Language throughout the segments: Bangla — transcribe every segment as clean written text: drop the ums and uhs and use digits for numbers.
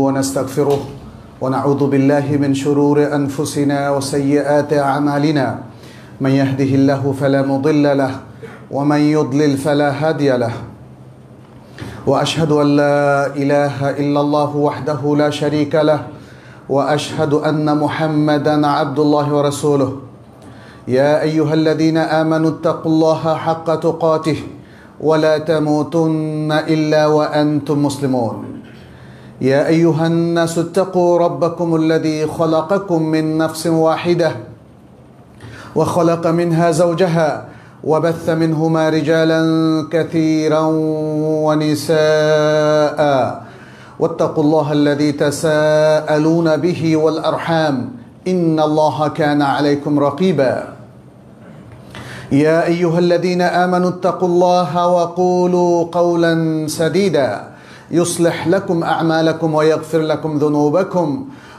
ونستغفره ونعوذ بالله من شرور أنفسنا وسيئات أعمالنا من يهده الله فلا مضل له ومن يضلل فلا هادي له وأشهد أن لا إله إلا الله وحده لا شريك له وأشهد أن محمدا عبد الله ورسوله يا أيها الذين آمنوا اتقوا الله حق تقاته ولا تموتن إلا وأنتم مسلمون يا أيها الناس اتقوا ربكم الذي خلقكم من نفس واحدة وخلق منها زوجها وبث منهما رجالا كثيرا ونساء واتقوا الله الذي تساءلون به والأرحام إن الله كان عليكم رقيبا يا أيها الذين آمنوا اتقوا الله وقولوا قولا سديدا يصلح لكم أعمالكم ويغفر لكم ذنوبكم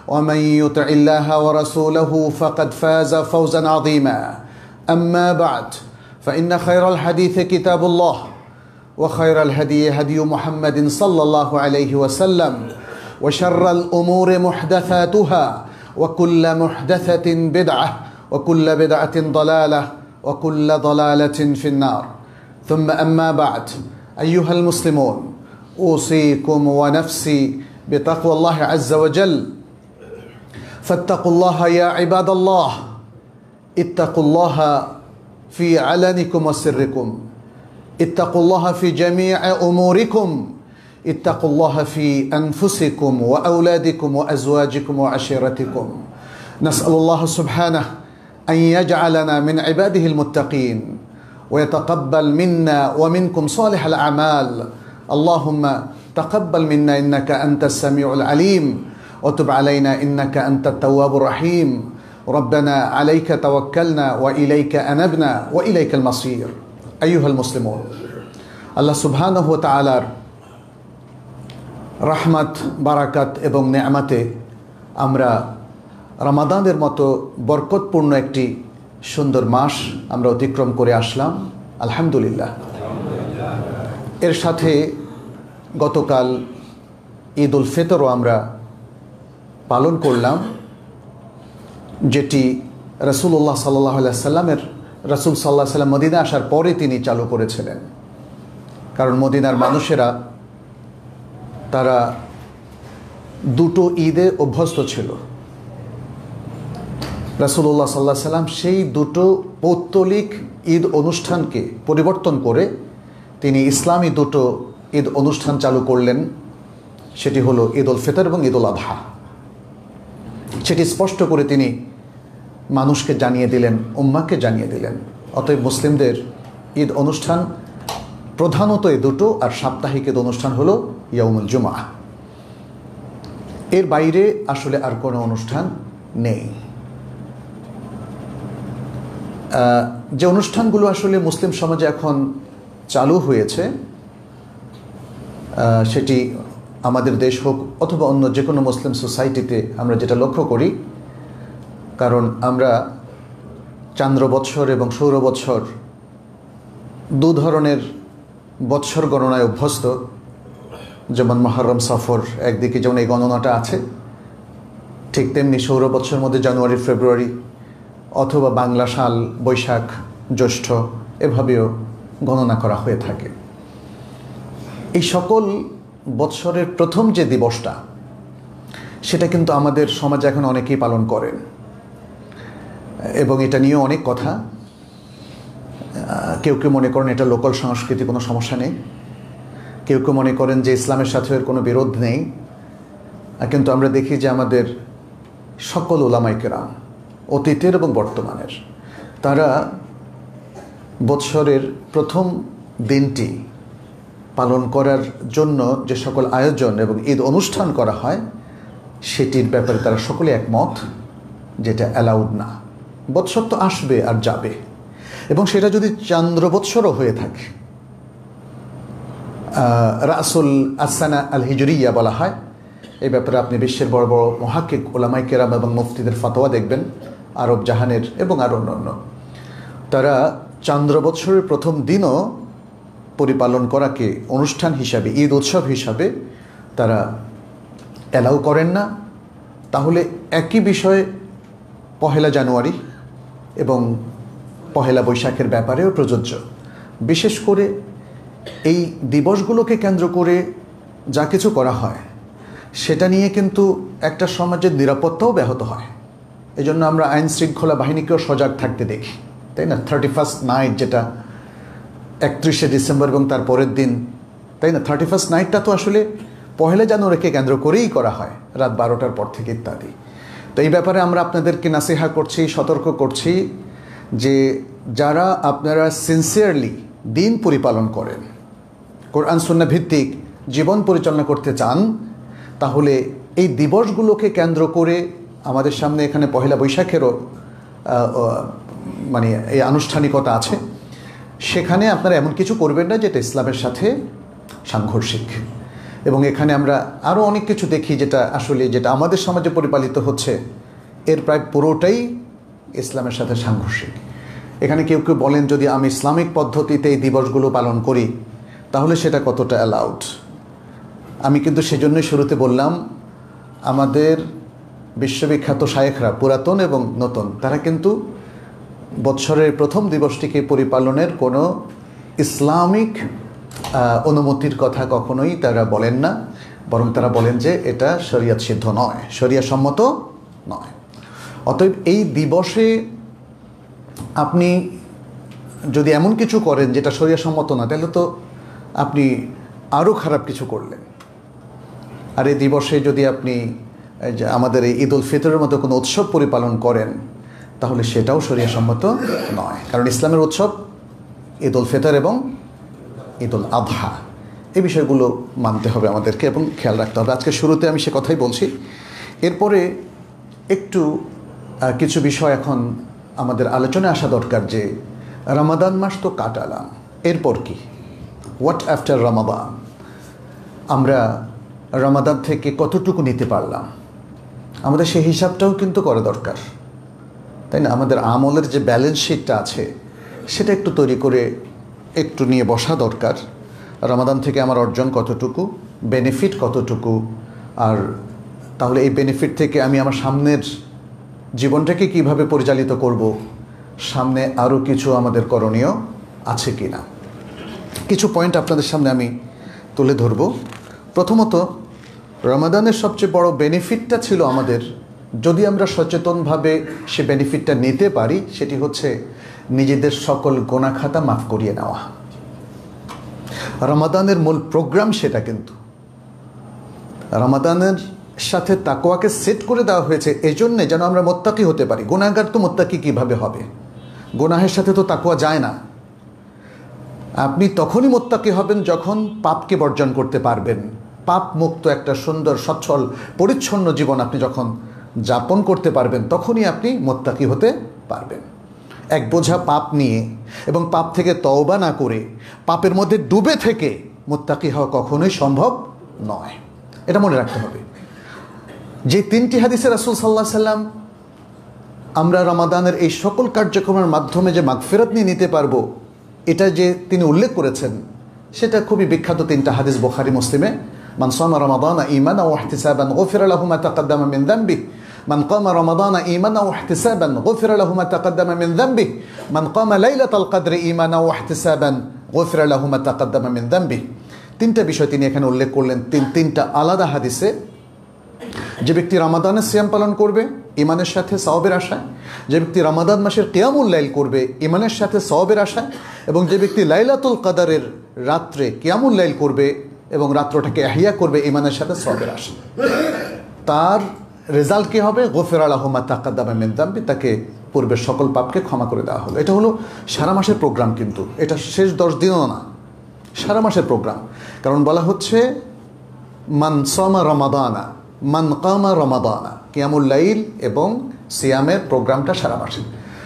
ومن يطع الله ورسوله فقد فاز فوزا عظيما أما بعد فإن خير الحديث كتاب الله وخير الهدي هدي محمد صلى الله عليه وسلم وشر الأمور محدثاتها وكل محدثة بدعة وكل بدعة ضلالة وكل ضلالة في النار ثم أما بعد أيها المسلمون أوصيكم ونفسي بتقوى الله عز وجل فاتقوا الله يا عباد الله اتقوا الله في علنكم وسركم اتقوا الله في جميع أموركم اتقوا الله في أنفسكم وأولادكم وأزواجكم وعشيرتكم نسأل الله سبحانه أن يجعلنا من عباده المتقين ويتقبل منا ومنكم صالح الأعمال اللهم تقبل منا إنك أنت السميع العليم وتب علينا إنك أنت التواب الرحيم ربنا عليك توكلنا وإليك أنبنا وإليك المصير أيها المسلمون الله سبحانه وتعالى রহমত বারাকাত এবং নেয়ামতে আমরা রমাদানের মতো বরকতপূর্ণ একটি সুন্দর মাস আমরা অতিক্রম করে আসলাম আলহামদুলিল্লাহ। এর সাথে গতকাল ঈদ উল ফিতরও আমরা পালন করলাম, যেটি রাসূলুল্লাহ সাল্লাল্লাহু আলাইহি সাল্লামের রাসূল সাল্লাল্লাহু আলাইহি সাল্লাম মদিনা আসার পরে তিনি চালু করেছিলেন। কারণ মদিনার মানুষেরা তারা দুটো ঈদে অভ্যস্ত ছিল। রাসূলুল্লাহ সাল্লাল্লাহু আলাইহি সাল্লাম সেই দুটো পৌত্তলিক ঈদ অনুষ্ঠানকে পরিবর্তন করে তিনি ইসলামী দুটো ঈদ অনুষ্ঠান চালু করলেন, সেটি হলো ঈদ উল ফিতর এবং ঈদ উল আযহা। সেটি স্পষ্ট করে তিনি মানুষকে জানিয়ে দিলেন, উম্মাহকে জানিয়ে দিলেন। অতএব মুসলিমদের ঈদ অনুষ্ঠান প্রধানত এই দুটো, আর সাপ্তাহিক ঈদ অনুষ্ঠান হলো ইয়াউমুল জুমআহ। এর বাইরে আসলে আর কোনো অনুষ্ঠান নেই। যে অনুষ্ঠানগুলো আসলে মুসলিম সমাজে এখন চালু হয়েছে, সেটি আমাদের দেশ হোক অথবা অন্য যে কোনো মুসলিম সোসাইটিতে আমরা যেটা লক্ষ্য করি, কারণ আমরা চান্দ্র বৎসর এবং সৌর বৎসর দু ধরনের বৎসর গণনায় অভ্যস্ত। যেমন মুহররম সফর একদিকে যেমন এই গণনাটা আছে, ঠিক তেমনি সৌর বৎসর মধ্যে জানুয়ারি ফেব্রুয়ারি অথবা বাংলা সাল বৈশাখ জ্যৈষ্ঠ এভাবেও গণনা করা হয়ে থাকে। এই সকল বৎসরের প্রথম যে দিবসটা, সেটা কিন্তু আমাদের সমাজে এখন অনেকেই পালন করেন এবং এটা নিয়েও অনেক কথা। কেউ কেউ মনে করেন এটা লোকাল সংস্কৃতি, কোনো সমস্যা নেই। কেউ কেউ মনে করেন যে ইসলামের সাথে এর কোনো বিরোধ নেই। কিন্তু আমরা দেখি যে আমাদের সকল উলামায়ে কেরাম অতীতের এবং বর্তমানের, তারা বৎসরের প্রথম দিনটি পালন করার জন্য যে সকল আয়োজন এবং ঈদ অনুষ্ঠান করা হয়, সেটির ব্যাপারে তারা সকলে একমত যেটা অ্যালাউড না। বৎসর তো আসবে আর যাবে, এবং সেটা যদি চান্দ্র বৎসরও হয়ে থাকে, রাসুল আসানা আল হিজরিয়া বলা হয়। এই ব্যাপারে আপনি বিশ্বের বড় বড় মুহাক্কিক উলামায়ে কেরাম এবং মুফতিদের ফতোয়া দেখবেন, আরব জাহানের এবং আরও অন্যান্য। তারা চান্দ্র বৎসরের প্রথম দিনও পরিপালন করাকে অনুষ্ঠান হিসাবে, ঈদ উৎসব হিসাবে তারা অ্যালাউ করেন না, তাহলে একই বিষয়ে 1 জানুয়ারি এবং 1 বৈশাখের ব্যাপারেও প্রযোজ্য। বিশেষ করে এই দিবসগুলোকে কেন্দ্র করে যা কিছু করা হয় সেটা নিয়ে কিন্তু একটা সমাজের নিরাপত্তাও ব্যাহত হয়। এই জন্য আমরা আইন শৃঙ্খলা বাহিনীকেও সজাগ থাকতে দেখি, তাই না? 31st নাইট, যেটা 31শে ডিসেম্বর এবং তার পরের দিন, তাই না? 31st নাইটটা তো আসলে 1 জানুয়ারিকে কেন্দ্র করেই করা হয়, রাত 12টার পর থেকে ইত্যাদি। তো এই ব্যাপারে আমরা আপনাদেরকে নাসিহা করছি, সতর্ক করছি যে যারা আপনারা সিনসিয়ারলি দিন পরিপালন করেন, কোরআন সুন্নাহ ভিত্তিক জীবন পরিচালনা করতে চান, তাহলে এই দিবসগুলোকে কেন্দ্র করে আমাদের সামনে এখানে 1 বৈশাখেরও মানে এই আনুষ্ঠানিকতা আছে। সেখানে আপনারা এমন কিছু করবেন না যেটা ইসলামের সাথে সাংঘর্ষিক। এবং এখানে আমরা আরও অনেক কিছু দেখি যেটা আসলে যেটা আমাদের সমাজে পরিপালিত হচ্ছে এর প্রায় পুরোটাই ইসলামের সাথে সাংঘর্ষিক। এখানে কেউ কেউ বলেন যদি আমি ইসলামিক পদ্ধতিতে এই দিবসগুলো পালন করি তাহলে সেটা কতটা অ্যালাউড। আমি কিন্তু সেজন্যই শুরুতে বললাম, আমাদের বিশ্ববিখ্যাত শায়েখরা, পুরাতন এবং নতুন, তারা কিন্তু বৎসরের প্রথম দিবসটিকে পরিপালনের কোনো ইসলামিক অনুমতির কথা কখনোই তারা বলেন না, বরং তারা বলেন যে এটা শরিয়ত সিদ্ধ নয়, শরিয়া সম্মত নয়। অতএব এই দিবসে আপনি যদি এমন কিছু করেন যেটা শরিয়া সম্মত না, তাহলে তো আপনি আরও খারাপ কিছু করলেন। আর এই দিবসে যদি আপনি আমাদের এই ঈদ উল ফিতরের মতো কোনো উৎসব পরিপালন করেন তাহলে সেটাও শরিয়া সম্মত নয়, কারণ ইসলামের উৎসব ঈদ উল ফিতর এবং ঈদ উল আযহা, এই বিষয়গুলো মানতে হবে আমাদেরকে এবং খেয়াল রাখতে হবে। আজকে শুরুতে আমি সে কথাই বলছি। এরপরে একটু কিছু বিষয় এখন আমাদের আলোচনায় আসা দরকার যে রমাদান মাস তো কাটালাম, এরপর কি, হোয়াট আফটার রমাদান? আমরা রমাদান থেকে কতটুকু নিতে পারলাম, আমাদের সেই হিসাবটাও কিন্তু করা দরকার, তাই না? আমাদের আমলের যে ব্যালেন্স শিটটা আছে সেটা একটু তৈরি করে একটু নিয়ে বসা দরকার। রমাদান থেকে আমার অর্জন কতটুকু, বেনিফিট কতটুকু, আর তাহলে এই বেনিফিট থেকে আমি আমার সামনের জীবনটাকে কিভাবে পরিচালিত করব, সামনে আরও কিছু আমাদের করণীয় আছে কি না, কিছু পয়েন্ট আপনাদের সামনে আমি তুলে ধরব। প্রথমত, রমাদানের সবচেয়ে বড় বেনিফিটটা ছিল আমাদের, যদি আমরা সচেতনভাবে সে বেনিফিটটা নিতে পারি, সেটি হচ্ছে নিজেদের সকল গোনা খাতা মাফ করিয়ে নেওয়া। রমাদানের মূল প্রোগ্রাম সেটা, কিন্তু রমাদানের সাথে তাকওয়াকে সেট করে দেওয়া হয়েছে এই জন্যে যেন আমরা মোত্তাকি হতে পারি। গুনাহগার তো মোত্তাকি কীভাবে হবে? গুনাহের সাথে তো তাকওয়া যায় না। আপনি তখনই মোত্তাকি হবেন যখন পাপকে বর্জন করতে পারবেন, পাপ মুক্ত একটা সুন্দর সচ্ছল পরিচ্ছন্ন জীবন আপনি যখন যাপন করতে পারবেন, তখনই আপনি মোত্তাকি হতে পারবেন। এক বোঝা পাপ নিয়ে এবং পাপ থেকে তওবা না করে পাপের মধ্যে ডুবে থেকে মোত্তাকি হওয়া কখনোই সম্ভব নয়, এটা মনে রাখতে হবে। যে 3টি হাদিসে রাসূল সাল্লাল্লাহু আলাইহি সাল্লাম আমরা রমাদানের এই সকল কার্যক্রমের মাধ্যমে যে মাগফিরাত নিয়ে নিতে পারবো, এটা যে তিনি উল্লেখ করেছেন, সেটা খুবই বিখ্যাত 3টা হাদিস বুখারী মুসলিমে। মান সামা রমাদানা ঈমানান ওয়া ইহতিসাবান গুফিরা লাহু মা তাকাদ্দামা মিন যামবিহি মান কামা রমাদানা ঈমানান ওয়া ইহতিসাবান গুফিরা লাহু মা তাকাদ্দামা মিন যামবিহি মান কামা লাইলাতাল কদরি ঈমানান ওয়া ইহতিসাবান গুফিরা লাহু মা তাকাদ্দামা মিন যামবিহি। 3টা বিষয় তিনি এখানে উল্লেখ করলেন 3টা আলাদা হাদিসে। যে ব্যক্তি রমাদানের সিয়াম পালন করবে ঈমানের সাথে সওয়াবের আশায়, যে ব্যক্তি রমাদান মাসের কিয়ামুল লাইল করবে ঈমানের সাথে সওয়াবের আশায়, এবং যে ব্যক্তি লাইলাতুল কদরের রাত্রে কিয়ামুল লাইল করবে এবং রাত্রটাকে ইহয়া করবে ঈমানের সাথে সওয়াবের আশায়, তার রেজাল্ট কী হবে? গুফিরা লাহু মা তাকাদ্দামা মিন যামবি, তাকে পূর্বের সকল পাপকে ক্ষমা করে দেওয়া হলো। এটা হলো সারা মাসের প্রোগ্রাম, কিন্তু এটা শেষ 10 দিনও না, সারা মাসের প্রোগ্রাম। কারণ বলা হচ্ছে মান সামা রমাদানা মান কামা রমাদানা, কিয়ামুল লাইল এবং সিয়ামের প্রোগ্রামটা সারা মাসে।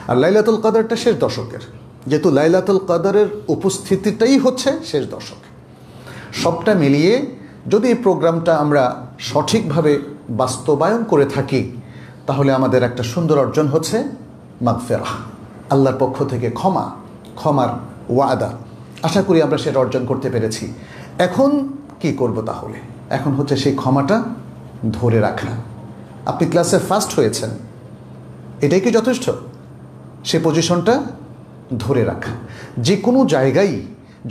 আর লাইলাতুল কদরটা শেষ দশকের, যেহেতু লাইলাতুল কদরের উপস্থিতিটাই হচ্ছে শেষ দশকে। সবটা মিলিয়ে যদি এই প্রোগ্রামটা আমরা সঠিকভাবে বাস্তবায়ন করে থাকি, তাহলে আমাদের একটা সুন্দর অর্জন হচ্ছে মাগফিরাহ, আল্লাহর পক্ষ থেকে ক্ষমার ওয়াদা। আশা করি আমরা সেটা অর্জন করতে পেরেছি। এখন কি করব? তাহলে এখন হচ্ছে সেই ক্ষমাটা ধরে রাখা। আপনি ক্লাসে ফার্স্ট হয়েছেন, এটাই কি যথেষ্ট? সে পজিশনটা ধরে রাখা। যে কোনো জায়গায়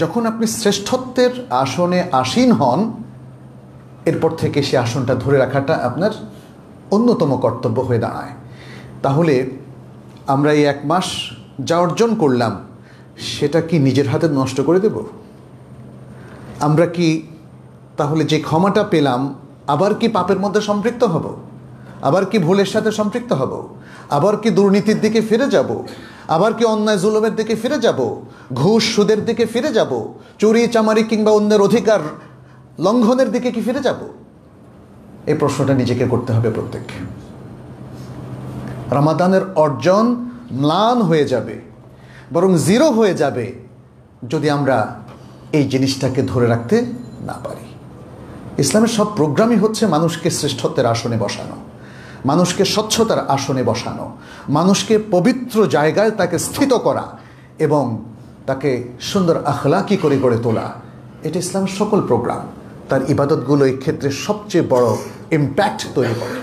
যখন আপনি শ্রেষ্ঠত্বের আসনে আসীন হন, এরপর থেকে সে আসনটা ধরে রাখাটা আপনার অন্যতম কর্তব্য হয়ে দাঁড়ায়। তাহলে আমরা এই 1 মাস যা অর্জন করলাম সেটা কি নিজের হাতে নষ্ট করে দেব? আমরা কি তাহলে যে ক্ষমাটা পেলাম আবার কি পাপের মধ্যে সম্পৃক্ত হব? আবার কি ভুলের সাথে সম্পৃক্ত হব? আবার কি দুর্নীতির দিকে ফিরে যাব? আবার কি অন্যায় জুলুমের দিকে ফিরে যাব? ঘুষ সুদের দিকে ফিরে যাব? চুরি চামারি কিংবা অন্যের অধিকার লঙ্ঘনের দিকে কি ফিরে যাব? এই প্রশ্নটা নিজেকে করতে হবে প্রত্যেককে। রমাদানের অর্জন ম্লান হয়ে যাবে, বরং জিরো হয়ে যাবে যদি আমরা এই জিনিসটাকে ধরে রাখতে না পারি। ইসলামের সব প্রোগ্রামই হচ্ছে মানুষকে শ্রেষ্ঠত্বের আসনে বসানো, মানুষকে স্বচ্ছতার আসনে বসানো, মানুষকে পবিত্র জায়গায় তাকে স্থিত করা এবং তাকে সুন্দর আখলাকি করে গড়ে তোলা। এটা ইসলামের সকল প্রোগ্রাম। তার ইবাদতগুলো এই ক্ষেত্রে সবচেয়ে বড় ইম্প্যাক্ট তৈরি করে।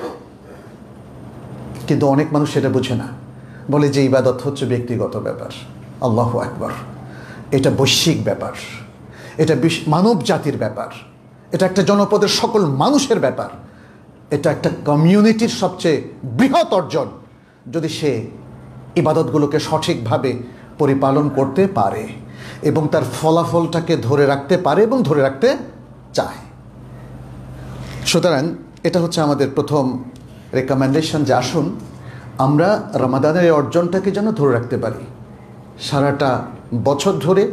কিন্তু অনেক মানুষ সেটা বুঝে না, বলে যে ইবাদত হচ্ছে ব্যক্তিগত ব্যাপার। আল্লাহু আকবার, এটা বৈশ্বিক ব্যাপার, এটা মানব জাতির ব্যাপার, এটা একটা জনপদের সকল মানুষের ব্যাপার, এটা একটা কমিউনিটির সবচেয়ে বৃহৎ অর্জন যদি সে ইবাদতগুলোকে সঠিকভাবে পরিপালন করতে পারে এবং তার ফলাফলটাকে ধরে রাখতে পারে এবং ধরে রাখতে চায়। সুতরাং এটা হচ্ছে আমাদের প্রথম রেকমেন্ডেশন যে আসুন আমরা রমাদানের এই অর্জনটাকে যেন ধরে রাখতে পারি সারাটা বছর ধরে,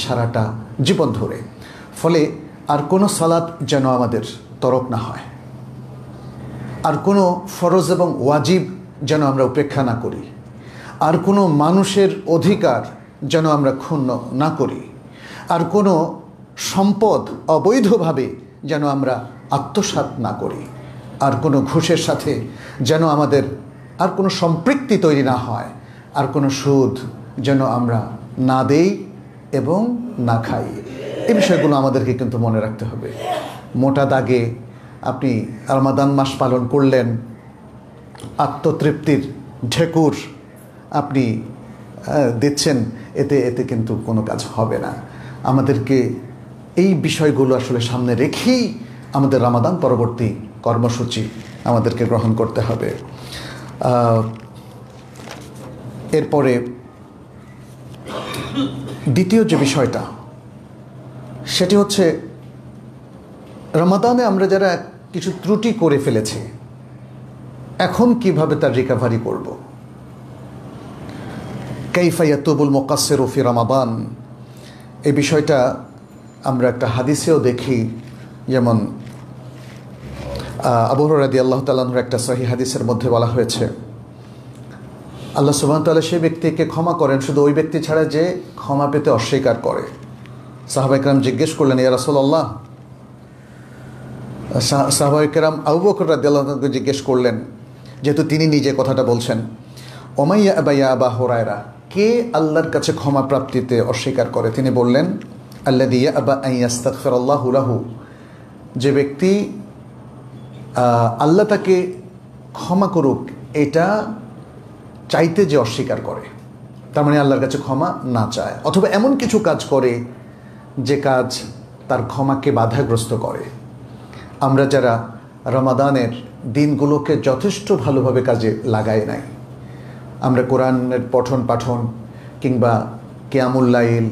সারাটা জীবন ধরে। ফলে আর কোনো সালাত যেন আমাদের তরক না হয়, আর কোনো ফরজ এবং ওয়াজিব যেন আমরা উপেক্ষা না করি, আর কোনো মানুষের অধিকার যেন আমরা ক্ষুণ্ণ না করি, আর কোনো সম্পদ অবৈধভাবে যেন আমরা আত্মসাৎ না করি, আর কোনো ঘুষের সাথে যেন আমাদের আর কোনো সম্পৃক্তি তৈরি না হয়, আর কোনো সুদ যেন আমরা না দেই এবং না খাই। এই বিষয়গুলো আমাদেরকে কিন্তু মনে রাখতে হবে। মোটা দাগে আপনি রমাদান মাস পালন করলেন, আত্মতৃপ্তির ঢেকুর আপনি দিচ্ছেন, এতে কিন্তু কোনো কাজ হবে না। আমাদেরকে এই বিষয়গুলো আসলে সামনে রেখেই আমাদের রমাদান পরবর্তী কর্মসূচি আমাদেরকে গ্রহণ করতে হবে। এরপরে দ্বিতীয় যে বিষয়টা সেটি হচ্ছে রমাদানে আমরা যারা কিছু ত্রুটি করে ফেলেছি এখন কিভাবে তার রিকভারি করব। কাইফা ইয়াতুবুল মুকাসসিরু ফি রমাদান, এই বিষয়টা আমরা একটা হাদিসেও দেখি। যেমন আবু হুরায়রা রাদিয়াল্লাহু তাআলা আনহুর একটা সহিহ হাদিসের মধ্যে বলা হয়েছে আল্লাহ সুবহানাহু ওয়া তাআলা সেই ব্যক্তিকে ক্ষমা করেন শুধু ওই ব্যক্তি ছাড়া যে ক্ষমা পেতে অস্বীকার করে। সাহাবায়ে কেরাম জিজ্ঞেস করলেন, ইয়া রাসূলুল্লাহ, সাহাবায়ে কেরাম আবু বকর রাদিয়াল্লাহু তাআলাকে জিজ্ঞেস করলেন, যেহেতু তিনি নিজে কথাটা বলছেন, ওমাইয়া আবাইয়া আবা হুরায়রা, কে আল্লাহর কাছে ক্ষমা প্রাপ্তিতে অস্বীকার করে? তিনি বললেন, আল্লাযী ইয়াবা আন ইস্তাগফিরাল্লাহু লাহু, যে ব্যক্তি আল্লাহ তাকে ক্ষমা করুক এটা চাইতে যে অস্বীকার করে, তার মানে আল্লাহর কাছে ক্ষমা না চায়, অথবা এমন কিছু কাজ করে যে কাজ তার ক্ষমাকে বাধাগ্রস্ত করে। আমরা যারা রমাদানের দিনগুলোকে যথেষ্ট ভালোভাবে কাজে লাগাই নাই, আমরা কোরআনের পঠন পাঠন কিংবা কিয়ামুল লাইল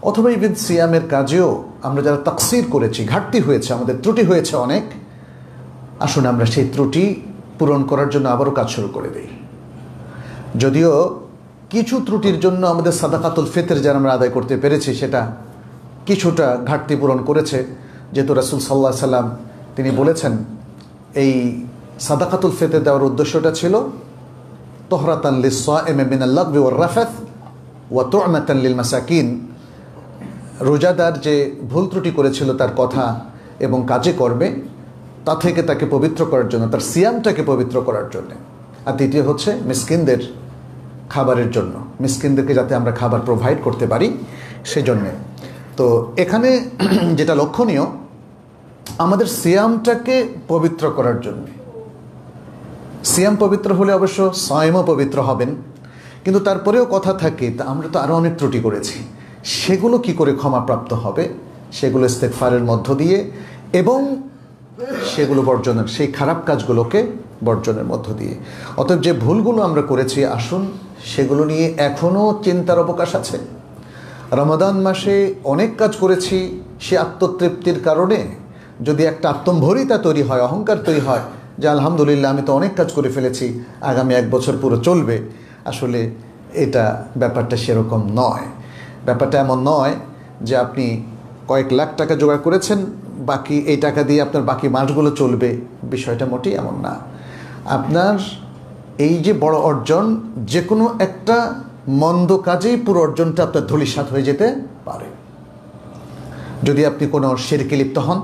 অথবা ইভেন সিয়ামের কাজেও আমরা যারা তাকসির করেছি, ঘাটতি হয়েছে, আমাদের ত্রুটি হয়েছে অনেক, আসুন আমরা সেই ত্রুটি পূরণ করার জন্য আবারও কাজ শুরু করে দিই। যদিও কিছু ত্রুটির জন্য আমাদের সাদাকাতুল ফিতর যারা আমরা আদায় করতে পেরেছি সেটা কিছুটা ঘাটতি পূরণ করেছে, যেহেতু রাসূল সাল্লাল্লাহু আলাইহি সাল্লাম তিনি বলেছেন এই সাদাকাতুল ফিতর দেওয়ার উদ্দেশ্যটা ছিল তোহরাতান লিস-সাইমি মিনাল লাগবি ওয়ার রাফাথ ওয়া তু'মাতান লিল মাসাকিন, রোজাদার যে ভুল ত্রুটি করেছিল তার কথা এবং কাজে করবে তা থেকে তাকে পবিত্র করার জন্য, তার সিয়ামটাকে পবিত্র করার জন্য। আর দ্বিতীয় হচ্ছে মিসকিনদের খাবারের জন্য, মিসকিনদেরকে যাতে আমরা খাবার প্রোভাইড করতে পারি সেজন্যে। তো এখানে যেটা লক্ষণীয় আমাদের সিয়ামটাকে পবিত্র করার জন্য। সিয়াম পবিত্র হলে অবশ্য সায়েমও পবিত্র হবেন, কিন্তু তারপরেও কথা থাকে, তা আমরা তো আরও অনেক ত্রুটি করেছি, সেগুলো কি করে ক্ষমাপ্রাপ্ত হবে? সেগুলো ইস্তেগফারের মধ্য দিয়ে এবং সেগুলো বর্জনের, সেই খারাপ কাজগুলোকে বর্জনের মধ্য দিয়ে। অতএব যে ভুলগুলো আমরা করেছি, আসুন সেগুলো নিয়ে এখনও চিন্তার অবকাশ আছে। রমাদান মাসে অনেক কাজ করেছি, সে আত্মতৃপ্তির কারণে যদি একটা আত্মম্ভরিতা তৈরি হয়, অহংকার তৈরি হয় যে আলহামদুলিল্লাহ আমি তো অনেক কাজ করে ফেলেছি, আগামী 1 বছর পুরো চলবে। আসলে এটা ব্যাপারটা সেরকম নয়। ব্যাপারটা এমন নয় যে আপনি কয়েক লাখ টাকা জোগাড় করেছেন, বাকি এই টাকা দিয়ে আপনার বাকি মাসগুলো চলবে, বিষয়টা মোটেই এমন না। আপনার এই যে বড় অর্জন, যে কোনো একটা মন্দ কাজেই পুরো অর্জনটা আপনার ধূলিসাৎ হয়ে যেতে পারে। যদি আপনি কোনো শিরকে লিপ্ত হন,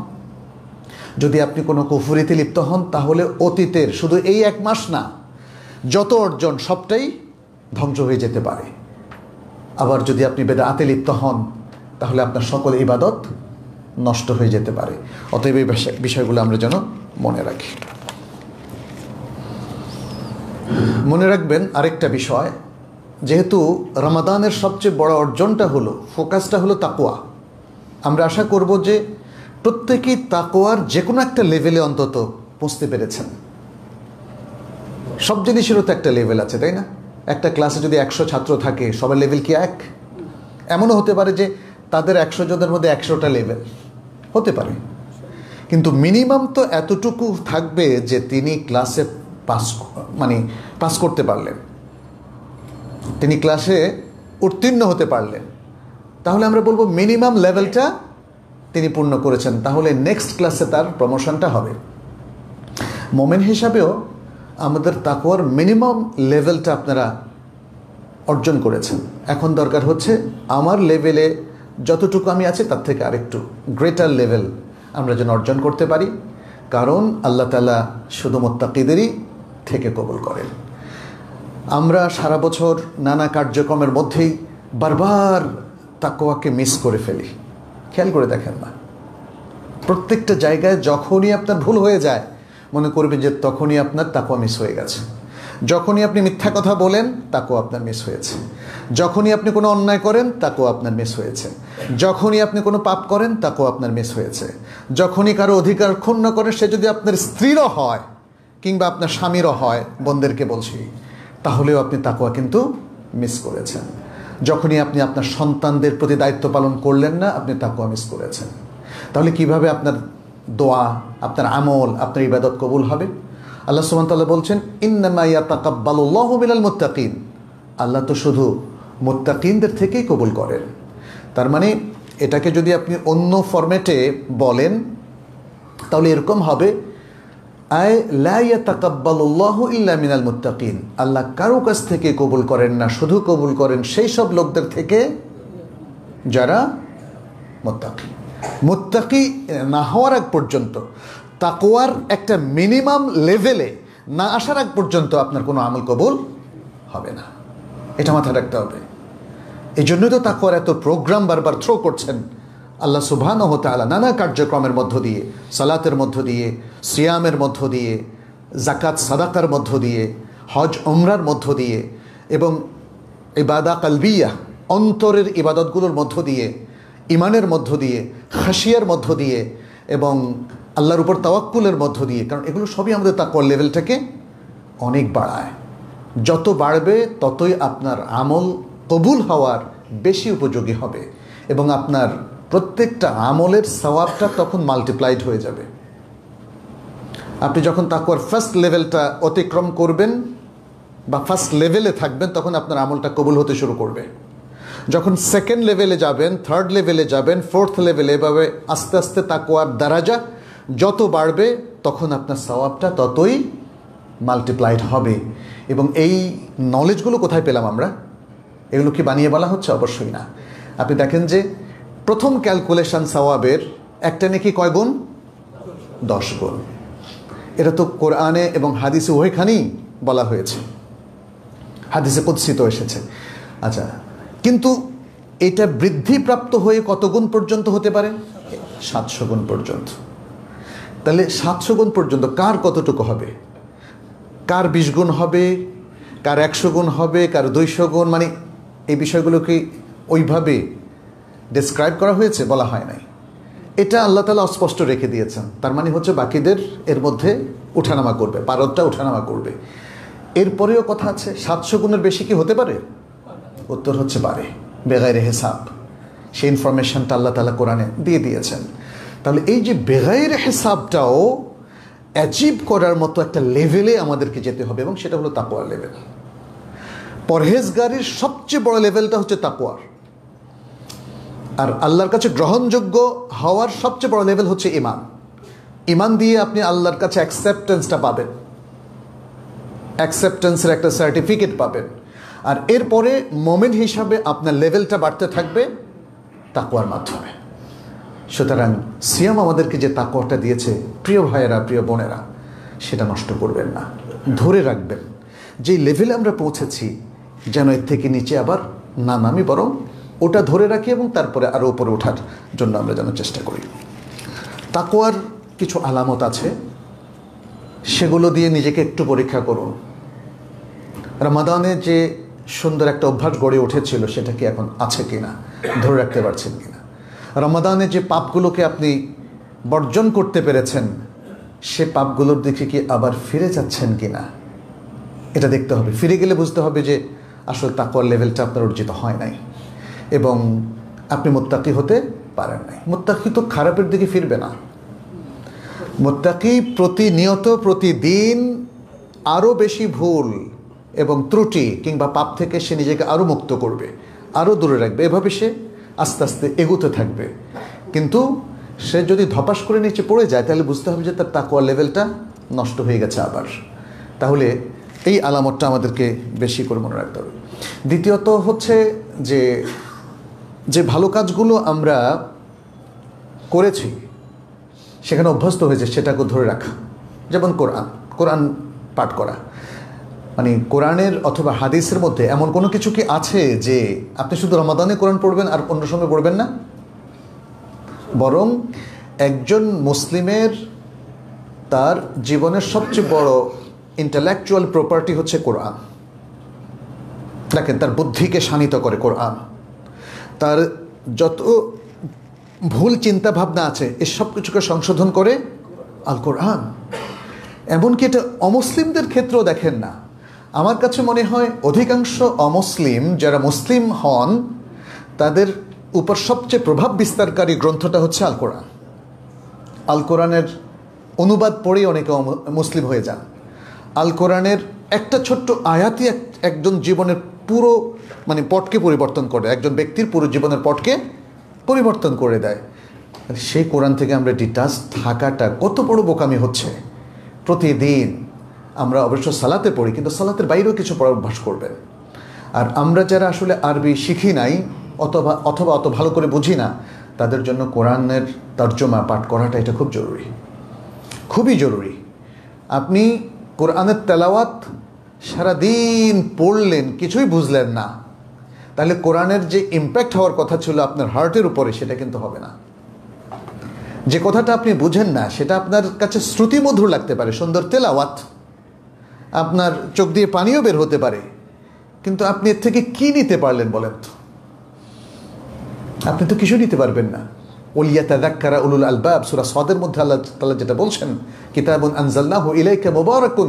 যদি আপনি কোনো কুফরিতে লিপ্ত হন, তাহলে অতীতের শুধু এই 1 মাস না, যত অর্জন সবটাই ধ্বংস হয়ে যেতে পারে। আবার যদি আপনি বেদাতে লিপ্ত হন, তাহলে আপনার সকল ইবাদত নষ্ট হয়ে যেতে পারে। অতএব এই বিষয়গুলো আমরা যেন মনে রাখি। মনে রাখবেন আরেকটা বিষয়, যেহেতু রমাদানের সবচেয়ে বড় অর্জনটা হলো, ফোকাসটা হলো তাকওয়া, আমরা আশা করব যে প্রত্যেকেই তাকওয়ার যে কোনো একটা লেভেলে অন্তত পৌঁছতে পেরেছেন। সব জিনিসেরও তো একটা লেভেল আছে, তাই না? একটা ক্লাসে যদি 100 ছাত্র থাকে, সবার লেভেল কি এক? এমনও হতে পারে যে তাদের 100 জনের মধ্যে 100টা লেভেল হতে পারে, কিন্তু মিনিমাম তো এতটুকু থাকবে যে তিনি ক্লাসে পাস করতে পারলেন, তিনি ক্লাসে উত্তীর্ণ হতে পারলেন। তাহলে আমরা বলবো মিনিমাম লেভেলটা তিনি পূর্ণ করেছেন, তাহলে নেক্সট ক্লাসে তার প্রমোশনটা হবে। মোমেন হিসাবেও আমাদের তাকওয়ার মিনিমাম লেভেলটা আপনারা অর্জন করেছেন। এখন দরকার হচ্ছে আমার লেভেলে যতটুকু আমি আছি তার থেকে আরেকটু গ্রেটার লেভেল আমরা যেন অর্জন করতে পারি, কারণ আল্লাহ তাআলা শুধু মুত্তাকিদেরই থেকে কবুল করেন। আমরা সারা বছর নানা কার্যক্রমের মধ্যেই বারবার তাকওয়াকে মিস করে ফেলি। খেয়াল করে দেখেন না, প্রত্যেকটা জায়গায় যখনই আপনার ভুল হয়ে যায়, মনে করবেন যে তখনই আপনার তাকওয়া মিস হয়ে গেছে। যখনই আপনি মিথ্যা কথা বলেন, তাকওয়া আপনার মিস হয়েছে। যখনই আপনি কোনো অন্যায় করেন, তাকওয়া আপনার মিস হয়েছে। যখনই আপনি কোনো পাপ করেন, তাকওয়া আপনার মিস হয়েছে। যখনই কারো অধিকার ক্ষুণ্ণ করেন, সে যদি আপনার স্ত্রীরও হয় কিংবা আপনার স্বামীরও হয়, বোনদেরকে বলছি, তাহলেও আপনি তাকওয়া কিন্তু মিস করেছেন। যখনই আপনি আপনার সন্তানদের প্রতি দায়িত্ব পালন করলেন না, আপনি তাকওয়া মিস করেছেন। তাহলে কিভাবে আপনার দোয়া, আপনার আমল, আপনার ইবাদত কবুল হবে? আল্লাহ সুবহানাহু ওয়া তাআলা বলছেন, ইন্নামা ইয়াতাকাব্বালুল্লাহু মিনাল মুত্তাকিন। আল্লাহ তো শুধু মুত্তাকিনদের থেকেই কবুল করেন। তার মানে এটাকে যদি আপনি অন্য ফরম্যাটে বলেন, তাহলে এরকম হবে, আয় লা ইয়াতাকাব্বালুল্লাহু ইল্লা মিনাল মুত্তাকিন। আল্লাহ কারো কাছ থেকে কবুল করেন না, শুধু কবুল করেন সেই সব লোকদের থেকে যারা মুত্তাকি। মুত্তাকি না হওয়ার আগ পর্যন্ত, তাকওয়ার একটা মিনিমাম লেভেলে না আসার আগ পর্যন্ত আপনার কোনো আমল কবুল হবে না। এটা মাথায় রাখতে হবে। এই জন্যই তো তাকওয়ার এত প্রোগ্রাম বারবার থ্রো করছেন আল্লাহ সুবহানাহু ওয়া তাআলা, নানা কার্যক্রমের মধ্য দিয়ে, সালাতের মধ্য দিয়ে, সিয়ামের মধ্য দিয়ে, জাকাত সাদাকার মধ্য দিয়ে, হজ উমরার মধ্য দিয়ে, এবং ইবাদা কালবিয়া অন্তরের ইবাদতগুলোর মধ্য দিয়ে, ইমানের মধ্য দিয়ে, খাশিয়ার মধ্য দিয়ে, এবং আল্লাহর উপর তাওয়াক্কুলের মধ্য দিয়ে। কারণ এগুলো সবই আমাদের তাকওয়ার লেভেলটাকে অনেক বাড়ায়। যত বাড়বে ততই আপনার আমল কবুল হওয়ার বেশি উপযোগী হবে, এবং আপনার প্রত্যেকটা আমলের সওয়াবটা তখন মাল্টিপ্লাইড হয়ে যাবে। আপনি যখন তাকওয়ার ফার্স্ট লেভেলটা অতিক্রম করবেন বা ফার্স্ট লেভেলে থাকবেন, তখন আপনার আমলটা কবুল হতে শুরু করবে। যখন সেকেন্ড লেভেলে যাবেন, থার্ড লেভেলে যাবেন, ফোর্থ লেভেলে, এভাবে আস্তে আস্তে তাকওয়ার দারাজা যত বাড়বে, তখন আপনার সওয়াবটা ততই মাল্টিপ্লাইড হবে। এবং এই নলেজগুলো কোথায় পেলাম আমরা? এগুলো কি বানিয়ে বলা হচ্ছে? অবশ্যই না। আপনি দেখেন যে প্রথম ক্যালকুলেশন সওয়াবের একটা নাকি কয় গুণ? 10 গুণ। এটা তো কোরআনে এবং হাদিসে উভয়খানেই বলা হয়েছে, হাদিসে কুদসি তো এসেছে। আচ্ছা, কিন্তু এটা বৃদ্ধিপ্রাপ্ত হয়ে কত গুণ পর্যন্ত হতে পারে? 700 গুণ পর্যন্ত। তাহলে 700 গুণ পর্যন্ত কার কতটুকু হবে, কার 20 গুণ হবে, কার 100 গুণ হবে, কার 200 গুণ, মানে এই বিষয়গুলোকে ওইভাবে ডেসক্রাইব করা হয়েছে, বলা হয় নাই। এটা আল্লাহ তাআলা অস্পষ্ট রেখে দিয়েছেন। তার মানে হচ্ছে বাকিদের এর মধ্যে উঠানামা করবে, পারদটা উঠানামা করবে। এরপরেও কথা আছে, 700 গুণের বেশি কি হতে পারে? উত্তর হচ্ছে পারে, বেগাইরে হিসাব। সেই ইনফরমেশনটা আল্লাহ তাআলা কোরআনে দিয়ে দিয়েছেন। তাহলে এই যে বেগাইরে হিসাবটাও অ্যাচিভ করার মতো একটা লেভেলে আমাদেরকে যেতে হবে, এবং সেটা হলো তাকওয়ার লেভেল। পরহেজগারির সবচেয়ে বড় লেভেলটা হচ্ছে তাকওয়ার। আর আল্লাহর কাছে গ্রহণযোগ্য হওয়ার সবচেয়ে বড় লেভেল হচ্ছে ঈমান। ঈমান দিয়ে আপনি আল্লাহর কাছে অ্যাকসেপ্টেন্সটা পাবেন, অ্যাকসেপ্টেন্সের একটা সার্টিফিকেট পাবেন। আর এরপরে মোমেন হিসাবে আপনার লেভেলটা বাড়তে থাকবে তাকওয়ার মাধ্যমে। সুতরাং সিয়াম আমাদেরকে যে তাকওয়াটা দিয়েছে, প্রিয় ভাইয়েরা, প্রিয় বোনেরা, সেটা নষ্ট করবেন না, ধরে রাখবেন। যেই লেভেলে আমরা পৌঁছেছি যেন এর থেকে নিচে আবার না নামি, বরং ওটা ধরে রাখি এবং তারপরে আরও উপরে ওঠার জন্য আমরা যেন চেষ্টা করি। তাকওয়ার কিছু আলামত আছে, সেগুলো দিয়ে নিজেকে একটু পরীক্ষা করুন। রমাদানে যে সুন্দর একটা অভ্যাস গড়ে উঠেছিল, সেটা কি এখন আছে কিনা, ধরে রাখতে পারছেন কিনা? রমাদানে যে পাপগুলোকে আপনি বর্জন করতে পেরেছেন, সে পাপগুলোর দিকে কি আবার ফিরে যাচ্ছেন কিনা, এটা দেখতে হবে। ফিরে গেলে বুঝতে হবে যে আসলে তাকওয়ার লেভেলটা আপনার অর্জিত হয় নাই এবং আপনি মুত্তাকি হতে পারেন নাই। মুত্তাকি তো খারাপের দিকে ফিরবে না। মুত্তাকি প্রতিনিয়ত, প্রতিদিন আরও বেশি ভুল এবং ত্রুটি কিংবা পাপ থেকে সে নিজেকে আরও মুক্ত করবে, আরও দূরে রাখবে। এভাবে সে আস্তে আস্তে এগোতে থাকবে। কিন্তু সে যদি ধপাস করে নিচে পড়ে যায়, তাহলে বুঝতে হবে যে তার তাকওয়ার লেভেলটা নষ্ট হয়ে গেছে আবার। তাহলে এই আলামতটা আমাদেরকে বেশি করে মনে রাখতে হবে। দ্বিতীয়ত হচ্ছে যে যে ভালো কাজগুলো আমরা করেছি, সেখানে অভ্যস্ত হয়েছে, সেটাকে ধরে রাখা। যেমন কোরআন পাঠ করা, মানে কোরআনের অথবা হাদিসের মধ্যে এমন কোনো কিছু কি আছে যে আপনি শুধু রমাদানে কোরআন পড়বেন আর অন্য সময় পড়বেন না? বরং একজন মুসলিমের তার জীবনের সবচেয়ে বড় ইন্টেলেকচুয়াল প্রপার্টি হচ্ছে কোরআন। দেখেন, তার বুদ্ধিকে শানিত করে কোরআন, তার যত ভুল চিন্তা ভাবনা আছে এই সব কিছুকে সংশোধন করে আল কোরআন। এমনকি এটা অমুসলিমদের ক্ষেত্রেও দেখেন না, আমার কাছে মনে হয় অধিকাংশ অমুসলিম যারা মুসলিম হন, তাদের উপর সবচেয়ে প্রভাব বিস্তারকারী গ্রন্থটা হচ্ছে আল কোরআন। আল কোরআনের অনুবাদ পড়েই অনেকে মুসলিম হয়ে যান। আল কোরআনের একটা ছোট্ট আয়াতই একজন জীবনের পুরো মানে পটকে পরিবর্তন করে, একজন ব্যক্তির পুরো জীবনের পটকে পরিবর্তন করে দেয়। সেই কোরআন থেকে আমরা ডিটাচ থাকাটা কত বড় বোকামি হচ্ছে। প্রতিদিন আমরা অবশ্য সালাতে পড়ি, কিন্তু সালাতের বাইরেও কিছু পড়ার অভ্যাস করবেন। আর আমরা যারা আসলে আরবি শিখি নাই অথবা অত ভালো করে বুঝি না, তাদের জন্য কোরআনের তর্জমা পাঠ করাটা এটা খুব জরুরি, খুবই জরুরি। আপনি কোরআনের তেলাওয়াত সারাদিন পড়লেন, কিছুই বুঝলেন না, তাহলে কোরআনের যে ইম্প্যাক্ট হওয়ার কথা ছিল আপনার হার্টের উপরে, সেটা কিন্তু হবে না। যে কথাটা আপনি বুঝেন না, সেটা আপনার কাছে শ্রুতিমধুর লাগতে পারে, সুন্দর তেলাওয়াত, আপনার চোখ দিয়ে পানিও বের হতে পারে, কিন্তু আপনি এর থেকে কি নিতে পারলেন বলেন তো? আপনি তো কিছু নিতে পারবেন না। ওয়ালিয়াতাযাক্কারা উলুল আলবাব, সূরা সাদের মধ্যে আল্লাহ তাআলা যেটা বলছেন, কিতাবুন আনজালনাহু ইলাইকা মুবারাকুন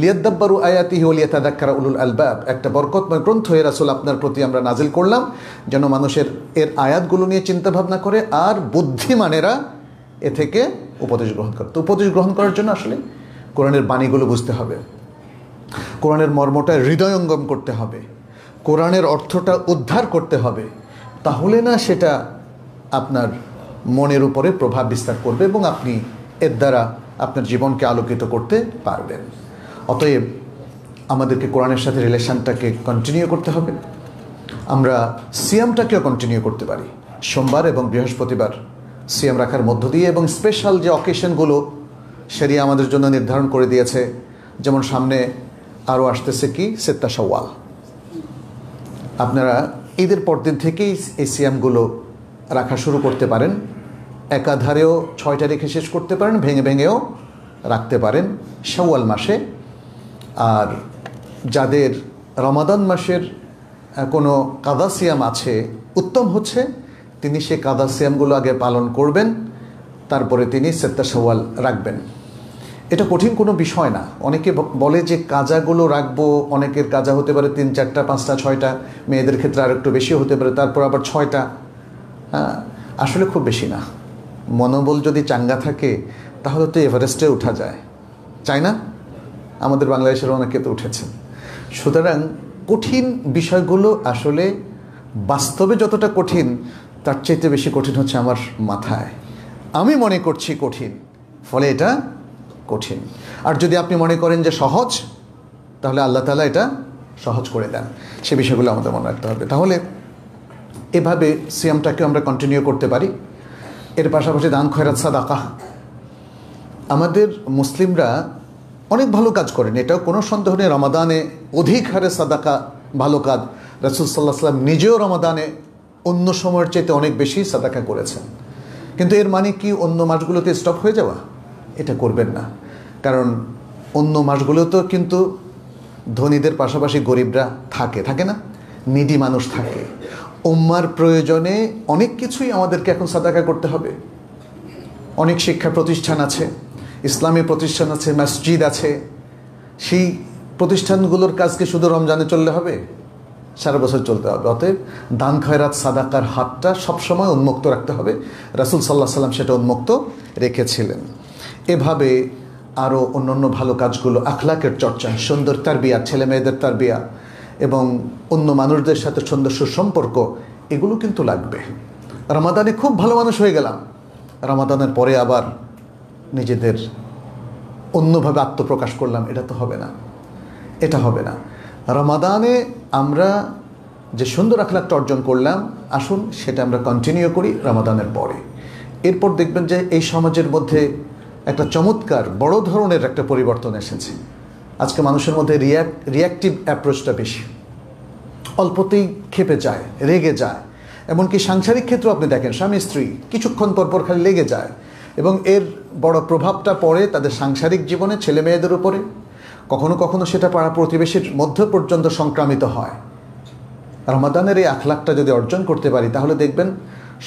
লিয়াদাব্বারু আয়াতিহি ওয়ালিয়াতাযাক্কারা উলুল আলবাব, একটা বরকতময় গ্রন্থ হে রাসূল আপনার প্রতি আমরা নাজিল করলাম, যেন মানুষের এর আয়াতগুলো নিয়ে চিন্তা ভাবনা করে আর বুদ্ধিমানেরা এ থেকে উপদেশ গ্রহণ করে। তো উপদেশ গ্রহণ করার জন্য আসলে কোরআনের বাণীগুলো বুঝতে হবে, কোরআনের মর্মটা হৃদয়ঙ্গম করতে হবে, কোরআনের অর্থটা উদ্ধার করতে হবে। তাহলে না সেটা আপনার মনের উপরে প্রভাব বিস্তার করবে এবং আপনি এর দ্বারা আপনার জীবনকে আলোকিত করতে পারবেন। অতএব আমাদেরকে কোরআনের সাথে রিলেশনটাকে কন্টিনিউ করতে হবে। আমরা সিয়ামটাকেও কন্টিনিউ করতে পারি। সোমবার এবং বৃহস্পতিবার সিয়াম রাখার মধ্য দিয়ে এবং স্পেশাল যে অকেশনগুলো শরিয়া আমাদের জন্য নির্ধারণ করে দিয়েছে, যেমন সামনে আরও আসতেছে কি সিত্তা শাওয়াল, আপনারা ঈদের পরদিন থেকেই এই সিয়ামগুলো রাখা শুরু করতে পারেন। একাধারেও 6টা রেখে শেষ করতে পারেন, ভেঙে ভেঙেও রাখতে পারেন শাওয়াল মাসে। আর যাদের রমাদান মাসের কোনো কাদা সিয়াম আছে, উত্তম হচ্ছে তিনি সেই কাদা সিয়ামগুলো আগে পালন করবেন, তারপরে তিনি সেত্তা শাওয়াল রাখবেন। এটা কঠিন কোনো বিষয় না। অনেকে বলে যে কাজাগুলো রাখবো, অনেকের কাজা হতে পারে 3, 4, 5, 6টা, মেয়েদের ক্ষেত্রে আর একটু বেশি হতে পারে, তারপর আবার 6টা। আসলে খুব বেশি না। মনোবল যদি চাঙ্গা থাকে তাহলে তো এভারেস্টে ওঠা যায়, চাই না? আমাদের বাংলাদেশের অনেকে তো উঠেছেন। সুতরাং কঠিন বিষয়গুলো আসলে বাস্তবে যতটা কঠিন তার চাইতে বেশি কঠিন হচ্ছে আমার মাথায়। আমি মনে করছি কঠিন, ফলে এটা কঠিন। আর যদি আপনি মনে করেন যে সহজ, তাহলে আল্লাহ তাআলা এটা সহজ করে দেন। সে বিষয়গুলো আমাদের মনে রাখতে হবে। তাহলে এভাবে সিয়ামটাকে আমরা কন্টিনিউ করতে পারি। এর পাশাপাশি দান, খয়রাত, সাদাকা। আমাদের মুসলিমরা অনেক ভালো কাজ করেন, এটাও কোনো সন্দেহ নেই। রমাদানে অধিক হারে সাদাকা ভালো কাজ। রাসূল সাল্লাল্লাহু আলাইহি ওয়াসাল্লাম নিজেও রমাদানে অন্য সময়ের চাইতে অনেক বেশি সাদাকা করেছেন। কিন্তু এর মানে কি অন্য মাসগুলোতে স্টপ হয়ে যাওয়া? এটা করবেন না। কারণ অন্য মাসগুলোতেও কিন্তু ধনীদের পাশাপাশি গরিবরা থাকে না, নিডি মানুষ থাকে। উম্মার প্রয়োজনে অনেক কিছুই আমাদেরকে এখন সাদাকা করতে হবে। অনেক শিক্ষা প্রতিষ্ঠান আছে, ইসলামী প্রতিষ্ঠান আছে, মসজিদ আছে। সেই প্রতিষ্ঠানগুলোর কাজকে শুধু রমজানে চললে হবে? সারা বছর চলতে হবে। অতএব দান, খয়রাত, সাদাকার হাতটা সবসময় উন্মুক্ত রাখতে হবে। রাসূল সাল্লাল্লাহু আলাইহি ওয়াসাল্লাম সেটা উন্মুক্ত রেখেছিলেন। এভাবে আরও অন্যান্য ভালো কাজগুলো, আখলাকের চর্চা, সুন্দর তারবিয়া, ছেলে মেয়েদের তারবিয়া এবং অন্য মানুষদের সাথে সুন্দর সুসম্পর্ক, এগুলো কিন্তু লাগবে। রমাদানে খুব ভালো মানুষ হয়ে গেলাম, রমাদানের পরে আবার নিজেদের অন্যভাবে আত্মপ্রকাশ করলাম, এটা তো হবে না, এটা হবে না। রমাদানে আমরা যে সুন্দর আখলাকটা অর্জন করলাম, আসুন সেটা আমরা কন্টিনিউ করি রমাদানের পরে। এরপর দেখবেন যে এই সমাজের মধ্যে একটা চমৎকার বড় ধরনের একটা পরিবর্তন এসেছে। আজকে মানুষের মধ্যে রিয়াক্টিভ অ্যাপ্রোচটা বেশি, অল্পতেই ক্ষেপে যায়, রেগে যায়। এমনকি সাংসারিক ক্ষেত্রে আপনি দেখেন, স্বামী স্ত্রী কিছুক্ষণ পরপর খালি লেগে যায়, এবং এর বড় প্রভাবটা পড়ে তাদের সাংসারিক জীবনে, ছেলে মেয়েদের উপরে। কখনো কখনো সেটা পাড়া প্রতিবেশীর মধ্যে পর্যন্ত সংক্রামিত হয়। রমাদানের এই আখলাকটা যদি অর্জন করতে পারি, তাহলে দেখবেন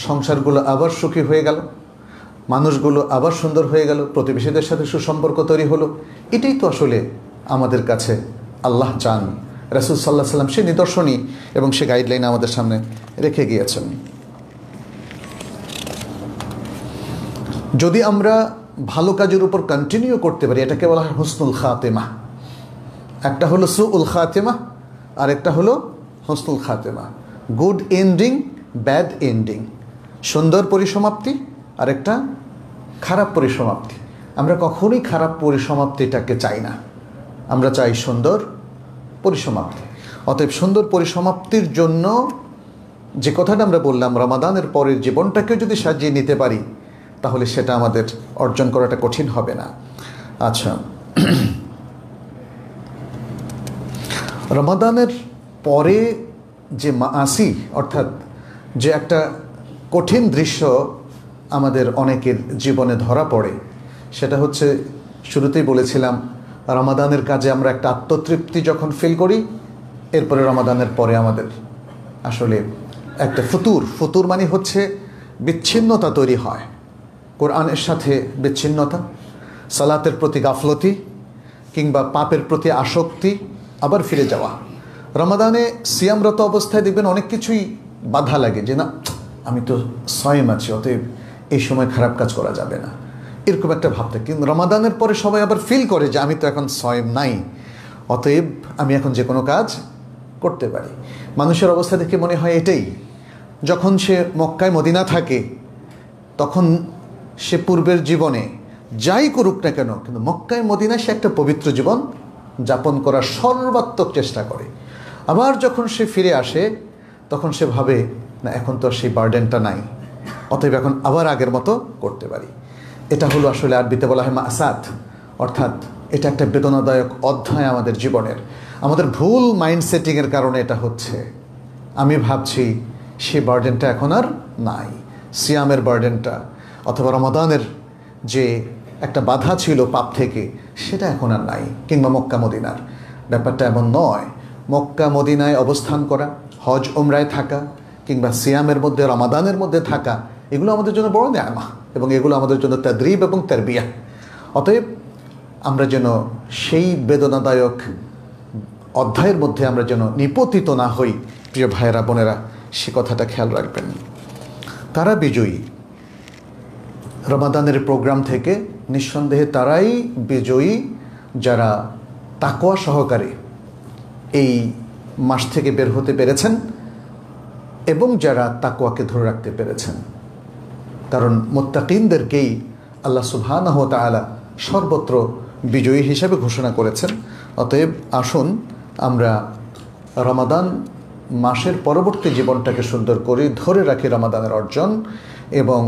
সংসারগুলো আবার সুখী হয়ে গেল, মানুষগুলো আবার সুন্দর হয়ে গেল, প্রতিবেশীদের সাথে সুসম্পর্ক তৈরি হলো। এটাই তো আসলে আমাদের কাছে আল্লাহ চান। রাসূল সাল্লাল্লাহু আলাইহি ওয়াসাল্লাম সে নিদর্শনই এবং সে গাইডলাইন আমাদের সামনে রেখে গিয়েছেন। যদি আমরা ভালো কাজের উপর কন্টিনিউ করতে পারি, এটাকে বলা হয় হুসনুল খাতেমা। একটা হলো সুউল খাতেমা, আর একটা হলো হুসনুল খাতেমা। Good ending, bad ending. সুন্দর পরিসমাপ্তি আর একটা খারাপ পরিসমাপ্তি। আমরা কখনোই খারাপ পরিসমাপ্তিটাকে চাই না, আমরা চাই সুন্দর পরিসমাপ্তি। অতএব সুন্দর পরিসমাপ্তির জন্য যে কথাটা আমরা বললাম, রমাদানের পরের জীবনটাকেও যদি সাজিয়ে নিতে পারি, তাহলে সেটা আমাদের অর্জন করাটা কঠিন হবে না। আচ্ছা, রমাদানের পরে যে মাসি, অর্থাৎ যে একটা কঠিন দৃশ্য আমাদের অনেকের জীবনে ধরা পড়ে, সেটা হচ্ছে, শুরুতেই বলেছিলাম, রমাদানের কাজে আমরা একটা আত্মতৃপ্তি যখন ফিল করি, এরপরে রমাদানের পরে আমাদের আসলে একটা ফুতুর মানে হচ্ছে বিচ্ছিন্নতা তৈরি হয়। কোরআনের সাথে বিচ্ছিন্নতা, সালাতের প্রতি গাফলতি, কিংবা পাপের প্রতি আসক্তি, আবার ফিরে যাওয়া। রমাদানে সিয়ামরত অবস্থায় দেখবেন অনেক কিছুই বাধা লাগে, যে না, আমি তো সয়েম আছি, অতএব এই সময় খারাপ কাজ করা যাবে না, এরকম একটা ভাব থাকে। কিন্তু রমাদানের পরে সবাই আবার ফিল করে যে আমি তো এখন সয়েম নাই, অতএব আমি এখন যে কোনো কাজ করতে পারি। মানুষের অবস্থা দেখে মনে হয় এটাই। যখন সে মক্কায় মদিনা থাকে, তখন সে পূর্বের জীবনে যাই করুক না কেন, কিন্তু মক্কায় মদিনায় সে একটা পবিত্র জীবন যাপন করার সর্বাত্মক চেষ্টা করে। আবার যখন সে ফিরে আসে, তখন সে ভাবে, না, এখন তো সেই বার্ডেনটা নাই, অতএব এখন আবার আগের মতো করতে পারি। এটা হলো আসলে আরবিতে বলা হয় মাসাত, অর্থাৎ এটা একটা বেদনাদায়ক অধ্যায় আমাদের জীবনের। আমাদের ভুল মাইন্ডসেটিংয়ের কারণে এটা হচ্ছে। আমি ভাবছি সেই বার্ডেনটা এখন আর নাই, সিয়ামের বার্ডেনটা। অথবা রমাদানের যে একটা বাধা ছিল পাপ থেকে, সেটা এখন আর নাই। কিংবা মক্কা মদিনার ব্যাপারটা এমন নয়। মক্কা মদিনায় অবস্থান করা, হজ উমরায় থাকা, কিংবা সিয়ামের মধ্যে রমাদানের মধ্যে থাকা, এগুলো আমাদের জন্য বড় নেয়ামা, এবং এগুলো আমাদের জন্য তাদরিব এবং তারবিয়া। অতএব আমরা যেন সেই বেদনাদায়ক অধ্যায়ের মধ্যে আমরা যেন নিপতিত না হই। প্রিয় ভাইয়েরা বোনেরা, সে কথাটা খেয়াল রাখবেন। তারা বিজয়ী। রমাদানের প্রোগ্রাম থেকে নিঃসন্দেহে তারাই বিজয়ী যারা তাকওয়া সহকারে এই মাস থেকে বের হতে পেরেছেন এবং যারা তাকওয়াকে ধরে রাখতে পেরেছেন। কারণ মুত্তাকিনদেরকেই আল্লাহ সুবহানাহু ওয়া তাআলা সর্বত্র বিজয়ী হিসাবে ঘোষণা করেছেন। অতএব আসুন আমরা রমাদান মাসের পরবর্তী জীবনটাকে সুন্দর করি, ধরে রাখি রমাদানের অর্জন, এবং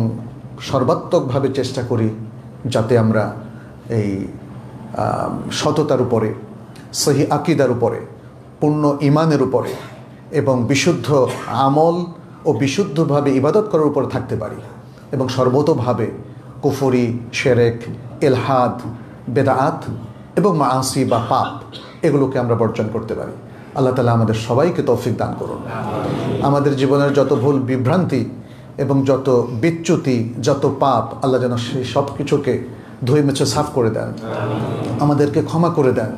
সর্বাত্মকভাবে চেষ্টা করি যাতে আমরা এই সততার উপরে, সহি আকিদার উপরে, পূর্ণ ইমানের উপরে এবং বিশুদ্ধ আমল ও বিশুদ্ধভাবে ইবাদত করার উপর থাকতে পারি, এবং সর্বতোভাবে কুফরি, শিরক, ইলহাদ, বেদাত এবং মাআসি বা পাপ এগুলোকে আমরা বর্জন করতে পারি। আল্লাহ তাআলা আমাদের সবাইকে তৌফিক দান করুন। আমাদের জীবনের যত ভুল বিভ্রান্তি এবং যত বিচ্যুতি, যত পাপ, আল্লাহ যেন সেই সব কিছুকে ধুয়ে মুছে সাফ করে দেন, আমাদেরকে ক্ষমা করে দেন,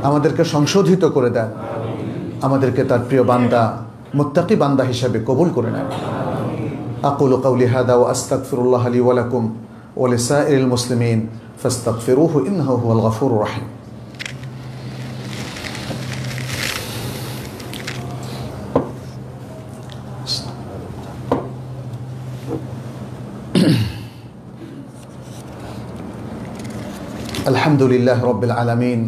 আমাদেরকে সংশোধিত করে দেন, আমাদেরকে তার প্রিয় বান্দা, মুত্তাকি বান্দা হিসাবে কবুল করে নেন। আকুলু কাউলি হাদা ওয়া আস্তাগফিরুল্লাহ লি ওয়া লাকুম ওয়া লিসাইরিল মুসলিমিন ফাস্তাগফিরুহু ইন্নাহু হুয়াল গফুরুর রহিম। আলহামদুলিল্লাহ রাব্বিল আলামিন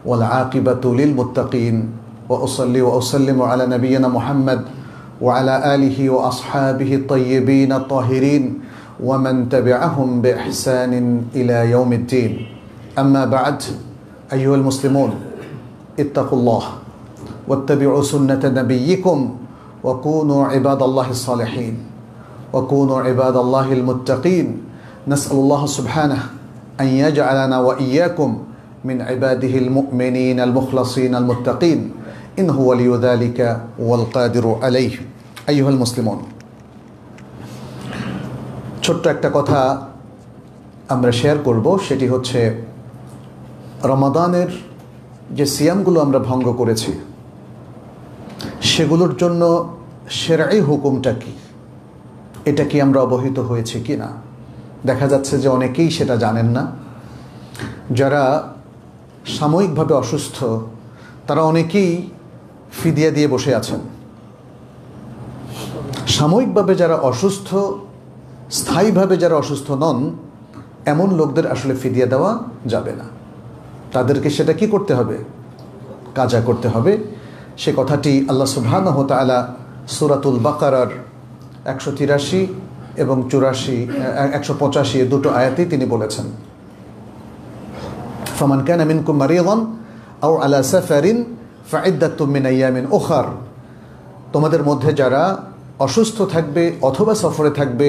ওয়াল আকিবাতু লিল মুত্তাকিন ওয়া উসাল্লি ওয়া উসাল্লিমু আলা নাবিয়িনা মুহাম্মদ ওয়া আলা আলিহি ওয়া আসহাবিহি আত-তাইয়িবিন আত-তাহিরিন ওয়া মান তাবি'আহুম বিইহসানিন ইলা ইয়াউমিদ্দিন। আম্মা বা'দ, আইয়ুহাল মুসলিমুন, ইত্তাকুল্লাহ ওয়াত্তাবি'উ সুন্নাতা নাবিয়্যিকুম ওয়া কুনু ইবাদাল্লাহিস সালিহিন ওয়া কুনু ইবাদাল্লাহিল মুত্তাকিন। নাসআলুল্লাহ সুবহানাহু أن يجعلنا وإياكم من عباده المؤمنين المخلصين المتقين إنه ولي ذلك والقادر عليه। أيها المسلمون, ছোট্ট একটা কথা আমরা শেয়ার করব, সেটি হচ্ছে রমাদানের যে সিয়ামগুলো আমরা ভঙ্গ করেছি সেগুলোর জন্য শরঈ হুকুমটা কি, এটা কি আমরা অবহিত হয়েছে কি না। দেখা যাচ্ছে যে অনেকেই সেটা জানেন না। যারা সাময়িকভাবে অসুস্থ তারা অনেকেই ফিদিয়া দিয়ে বসে আছেন। সাময়িকভাবে যারা অসুস্থ, স্থায়ীভাবে যারা অসুস্থ নন, এমন লোকদের আসলে ফিদিয়া দেওয়া যাবে না। তাদেরকে সেটা কি করতে হবে? কাজা করতে হবে। সে কথাটি আল্লাহ সুবহানাহু ওয়া তাআলা সূরাতুল বাকারার 183 এবং 185 দুটো আয়াতেই তিনি বলেছেন, ফামান কানা মিনকুম মারিদান আও আলা সাফারিন ফাইদ্দাতুম মিন আইয়ামিন উখার। তোমাদের মধ্যে যারা অসুস্থ থাকবে অথবা সফরে থাকবে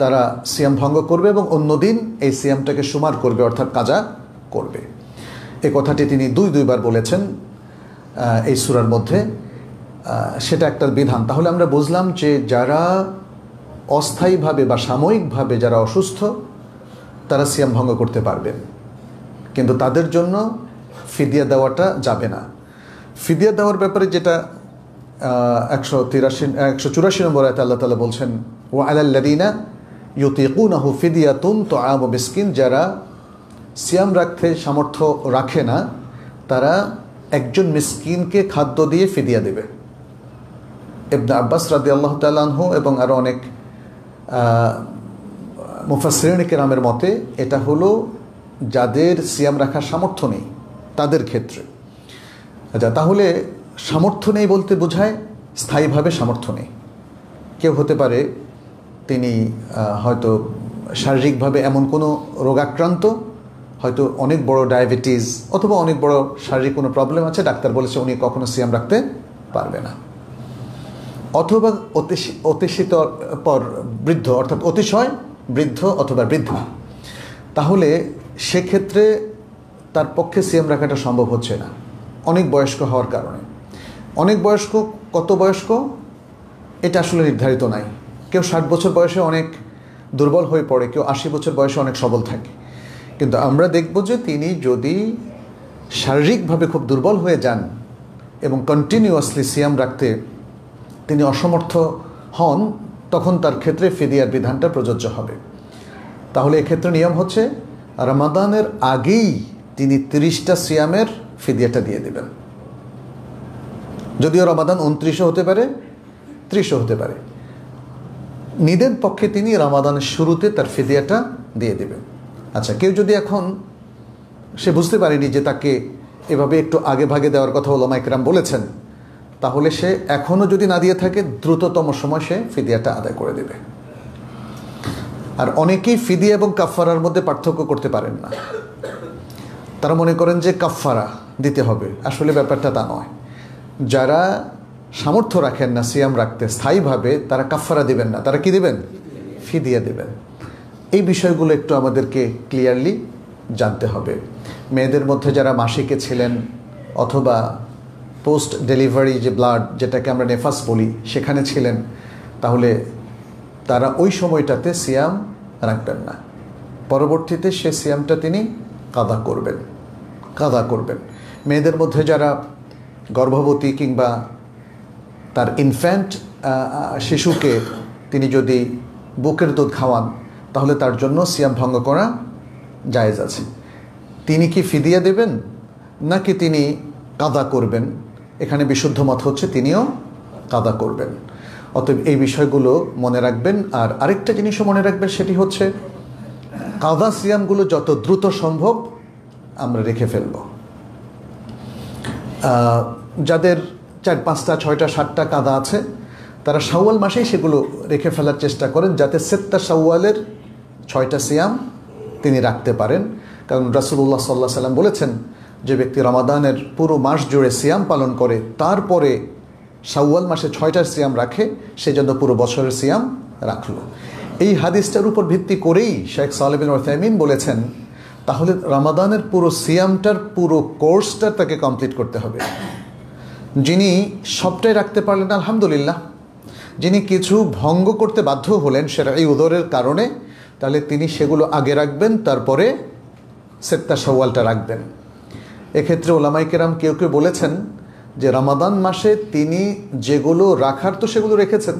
তারা সিয়াম ভঙ্গ করবে এবং অন্যদিন এই সিয়ামটাকে সুমার করবে, অর্থাৎ কাজা করবে। এই কথাটি তিনি দুইবার বলেছেন এই সূরার মধ্যে। সেটা একটা বিধান। তাহলে আমরা বুঝলাম যে যারা অস্থায়ীভাবে বা সাময়িকভাবে যারা অসুস্থ তারা সিয়াম ভঙ্গ করতে পারবেন, কিন্তু তাদের জন্য ফিদিয়া দেওয়াটা যাবে না। ফিদিয়া দেওয়ার ব্যাপারে যেটা 184 নম্বর আয়াতে আল্লাহ তাআলা বলছেন, ওয়া আলাল্লাযিনা ইউতিকুনাহু ফিদিয়াতুন তুআমু মিসকিন। যারা সিয়াম রাখতে সামর্থ্য রাখে না তারা একজন মিসকিনকে খাদ্য দিয়ে ফিদিয়া দেবে। ইবনে আব্বাস রাদিয়াল্লাহু তাআলা আনহু এবং আরও অনেক মুফাসসিরিন কেরামের মতে এটা হলো যাদের সিয়াম রাখার সামর্থ্য নেই তাদের ক্ষেত্রে। আচ্ছা, তাহলে সামর্থ্য নেই বলতে বোঝায় স্থায়ীভাবে সামর্থ্য নেই। কেউ হতে পারে তিনি হয়তো শারীরিকভাবে এমন কোনো রোগাক্রান্ত, হয়তো অনেক বড় ডায়াবেটিস অথবা অনেক বড় শারীরিক কোনো প্রবলেম আছে, ডাক্তার বলেছে উনি কখনো সিয়াম রাখতে পারবে না। অথবা অতিশীত পর বৃদ্ধ, অর্থাৎ অতিশয় বৃদ্ধ অথবা বৃদ্ধা, তাহলে সেক্ষেত্রে তার পক্ষে সিয়াম রাখাটা সম্ভব হচ্ছে না অনেক বয়স্ক হওয়ার কারণে। অনেক বয়স্ক, কত বয়স্ক এটা আসলে নির্ধারিত নাই। কেউ 60 বছর বয়সে অনেক দুর্বল হয়ে পড়ে, কেউ 80 বছর বয়সে অনেক সবল থাকে। কিন্তু আমরা দেখব যে তিনি যদি শারীরিকভাবে খুব দুর্বল হয়ে যান এবং কন্টিনিউয়াসলি সিয়াম রাখতে তিনি অসমর্থ হন, তখন তার ক্ষেত্রে ফিদিয়ার বিধানটা প্রযোজ্য হবে। তাহলে এক্ষেত্রে নিয়ম হচ্ছে রমাদানের আগেই তিনি 30টা সিয়ামের ফিদিয়াটা দিয়ে দেবেন। যদিও রমাদান 29 হতে পারে, 30 হতে পারে, নিদের পক্ষে তিনি রমাদানের শুরুতে তার ফিদিয়াটা দিয়ে দেবেন। আচ্ছা, কেউ যদি এখন সে বুঝতে পারেনি যে তাকে এভাবে একটু আগে ভাগে দেওয়ার কথা ওলামা ইকরাম বলেছেন, তাহলে সে এখনও যদি না দিয়ে থাকে দ্রুততম সময় সে ফিদিয়াটা আদায় করে দেবে। আর অনেকেই ফিদিয়া এবং কাফফারার মধ্যে পার্থক্য করতে পারেন না। তারা মনে করেন যে কাফফারা দিতে হবে, আসলে ব্যাপারটা তা নয়। যারা সামর্থ্য রাখেন না সিয়াম রাখতে স্থায়ীভাবে, তারা কাফফারা দিবেন না, তারা কি দিবেন? ফিদিয়া দেবেন। এই বিষয়গুলো একটু আমাদেরকে ক্লিয়ারলি জানতে হবে। মেয়েদের মধ্যে যারা মাসিকে ছিলেন অথবা পোস্ট ডেলিভারি যে ব্লাড, যেটাকে আমরা নেফাস বলি, সেখানে ছিলেন, তাহলে তারা ওই সময়টাতে সিয়াম রাখবেন না। পরবর্তীতে সে সিয়ামটা তিনি কাদা করবেন। মেয়েদের মধ্যে যারা গর্ভবতী কিংবা তার ইনফ্যান্ট শিশুকে তিনি যদি বুকের দুধ খাওয়ান, তাহলে তার জন্য সিয়াম ভঙ্গ করা জায়েজ আছে। তিনি কি ফিদিয়া দেবেন নাকি তিনি কাদা করবেন? এখানে বিশুদ্ধ মত হচ্ছে তিনিও কাদা করবেন। অতএব এই বিষয়গুলো মনে রাখবেন। আর আরেকটা জিনিসও মনে রাখবেন, সেটি হচ্ছে কাদা সিয়ামগুলো যত দ্রুত সম্ভব আমরা রেখে ফেলব। যাদের 4, 5টা, 6টা, 7টা কাদা আছে, তারা শাওয়াল মাসেই সেগুলো রেখে ফেলার চেষ্টা করেন, যাতে 7টা শাওয়ালের 6টা সিয়াম তিনি রাখতে পারেন। কারণ রাসূলুল্লাহ সাল্লাল্লাহু আলাইহি ওয়াসাল্লাম বলেছেন, যে ব্যক্তি রমাদানের পুরো মাস জুড়ে সিয়াম পালন করে তারপরে শাওয়াল মাসে 6টা সিয়াম রাখে, সেজন্য পুরো বছরের সিয়াম রাখলো। এই হাদিসটার উপর ভিত্তি করেই শেখ সালেহ বিন উসাইমিন বলেছেন, তাহলে রমাদানের পুরো সিয়ামটার পুরো কোর্সটা তাকে কমপ্লিট করতে হবে। যিনি সবটাই রাখতে পারলেন আলহামদুলিল্লাহ, যিনি কিছু ভঙ্গ করতে বাধ্য হলেন সেটা এই উযরের কারণে, তাহলে তিনি সেগুলো আগে রাখবেন, তারপরে 7টা শাওয়ালটা রাখবেন। এক্ষেত্রে ওলামায়ে কেরাম কেউ কেউ বলেছেন যে রমাদান মাসে তিনি যেগুলো রাখার তো সেগুলো রেখেছেন,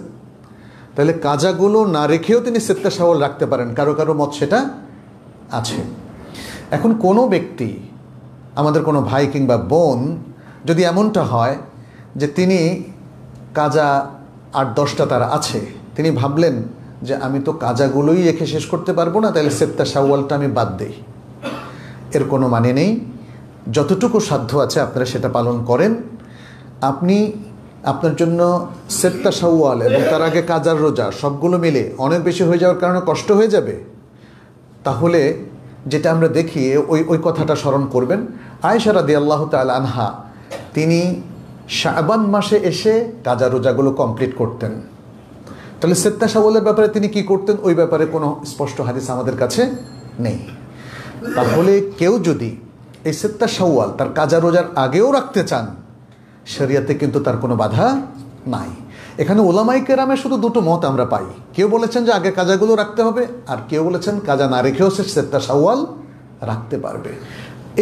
তাহলে কাজাগুলো না রেখেও তিনি 7টা শাওয়াল রাখতে পারেন। কারো কারো মত সেটা আছে। এখন কোনো ব্যক্তি, আমাদের কোনো ভাই কিংবা বোন যদি এমনটা হয় যে তিনি কাজা 8-10টা তার আছে, তিনি ভাবলেন যে আমি তো কাজাগুলোই রেখে শেষ করতে পারবো না, তাহলে 7টা শাওয়ালটা আমি বাদ দেই, এর কোনো মানে নেই। যতটুকু সাধ্য আছে আপনারা সেটা পালন করেন। আপনি আপনার জন্য 7টা শাওয়াল এবং তার আগে কাজার রোজা সবগুলো মিলে অনেক বেশি হয়ে যাওয়ার কারণে কষ্ট হয়ে যাবে, তাহলে যেটা আমরা দেখি ওই কথাটা স্মরণ করবেন। আয়েশা রাদিয়াল্লাহু তাআলা আনহা তিনি শাবান মাসে এসে কাজা রোজাগুলো কমপ্লিট করতেন। তাহলে 7টা শাওয়ালের ব্যাপারে তিনি কি করতেন, ওই ব্যাপারে কোনো স্পষ্ট হাদিস আমাদের কাছে নেই। তাহলে কেউ যদি এই 7টা শাওয়াল তার কাজা রোজার আগেও রাখতে চান, শরিয়াতে কিন্তু তার কোনো বাধা নাই। এখানে ওলামায়ে কেরামের শুধু দুটো মত আমরা পাই। কেউ বলেছেন যে আগে কাজাগুলো রাখতে হবে, আর কেউ বলেছেন কাজা না রেখেও সে 7টা শাওয়াল রাখতে পারবে।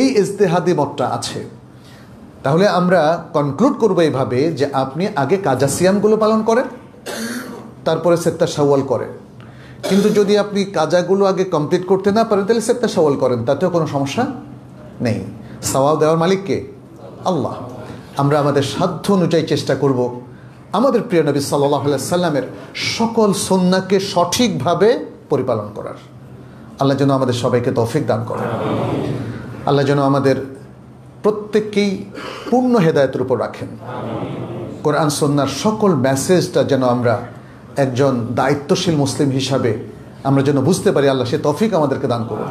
এই ইজতিহাদি মতটা আছে। তাহলে আমরা কনক্লুড করবো এইভাবে যে আপনি আগে কাজা সিয়ামগুলো পালন করেন, তারপরে 7টা শাওয়াল করেন। কিন্তু যদি আপনি কাজাগুলো আগে কমপ্লিট করতে না পারেন, তাহলে 7টা শাওয়াল করেন, তাতেও কোনো সমস্যা নেই। সওয়াব দেওয়ার মালিক কে? আল্লাহ। আমরা আমাদের সাধ্য অনুযায়ী চেষ্টা করব আমাদের প্রিয় নবী সাল্লাল্লাহু আলাইহি সাল্লামের সকল সুন্নাহকে সঠিকভাবে পরিপালন করার। আল্লাহ যেন আমাদের সবাইকে তৌফিক দান করেন। আল্লাহ যেন আমাদের প্রত্যেককেই পূর্ণ হেদায়েতের উপর রাখেন। কোরআন সুন্নাহর সকল মেসেজটা যেন আমরা একজন দায়িত্বশীল মুসলিম হিসাবে আমরা যেন বুঝতে পারি, আল্লাহ সে তৌফিক আমাদেরকে দান করুন।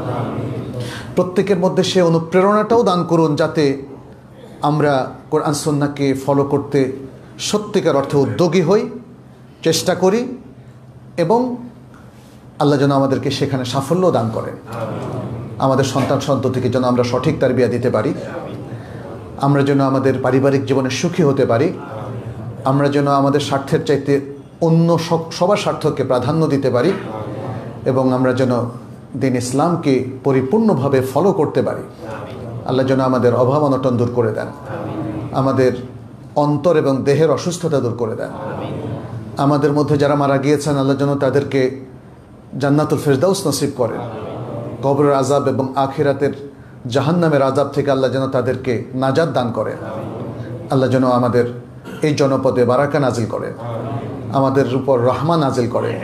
প্রত্যেকের মধ্যে সে অনুপ্রেরণাটাও দান করুন, যাতে আমরা কোরআন সুন্নাহকে ফলো করতে সত্যিকার অর্থে উদ্যোগী হই, চেষ্টা করি এবং আল্লাহ যেন আমাদেরকে সেখানে সাফল্য দান করেন। আমাদের সন্তান সন্ততিকে যেন আমরা সঠিক তারবিয়া দিতে পারি, আমরা যেন আমাদের পারিবারিক জীবনে সুখী হতে পারি, আমরা যেন আমাদের স্বার্থের চাইতে অন্য সবার স্বার্থকে প্রাধান্য দিতে পারি, এবং আমরা যেন দিন ইসলামকে পরিপূর্ণভাবে ফলো করতে পারি। আল্লাহ যেন আমাদের অভাব অনটন দূর করে দেন, আমাদের অন্তর এবং দেহের অসুস্থতা দূর করে দেন। আমাদের মধ্যে যারা মারা গিয়েছেন আল্লাহ যেন তাদেরকে জান্নাতুল ফেরদাউস নসিব করেন। কবরের আযাব এবং আখিরাতের জাহান্নামের আযাব থেকে আল্লাহ যেন তাদেরকে নাজাত দান করেন। আল্লাহ যেন আমাদের এই জনপদে বারাকা নাজিল করেন, আমাদের উপর রহমা নাজিল করেন,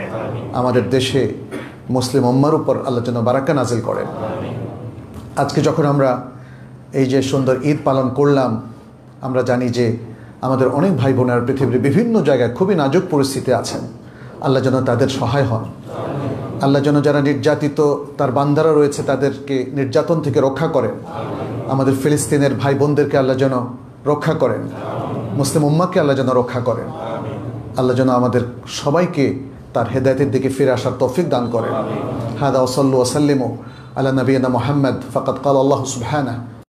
আমাদের দেশে মুসলিম উম্মার উপর আল্লাহ যেন বারাকা নাজিল করেন। আজকে যখন আমরা এই যে সুন্দর ঈদ পালন করলাম, আমরা জানি যে আমাদের অনেক ভাই বোনেরা পৃথিবীর বিভিন্ন জায়গায় খুবই নাজুক পরিস্থিতি আছেন। আল্লাহ যেন তাদের সহায় হন। আল্লাহ যেন যারা নির্যাতিত তার বান্দারা রয়েছে তাদেরকে নির্যাতন থেকে রক্ষা করেন। আমাদের ফিলিস্তিনের ভাই বোনদেরকে আল্লাহ যেন রক্ষা করেন, মুসলিম উম্মাকে আল্লাহ যেন রক্ষা করেন। আল্লাহ যেন আমাদের সবাইকে তার হেদায়েতের দিকে ফিরে আসার তৌফিক দান করেন। হাদা ওয়া সাল্লু ওয়া সাল্লিমু আলা নবিয়িনা মুহাম্মদ ফাকাদ ক্বালা আল্লাহু সুবহানাহু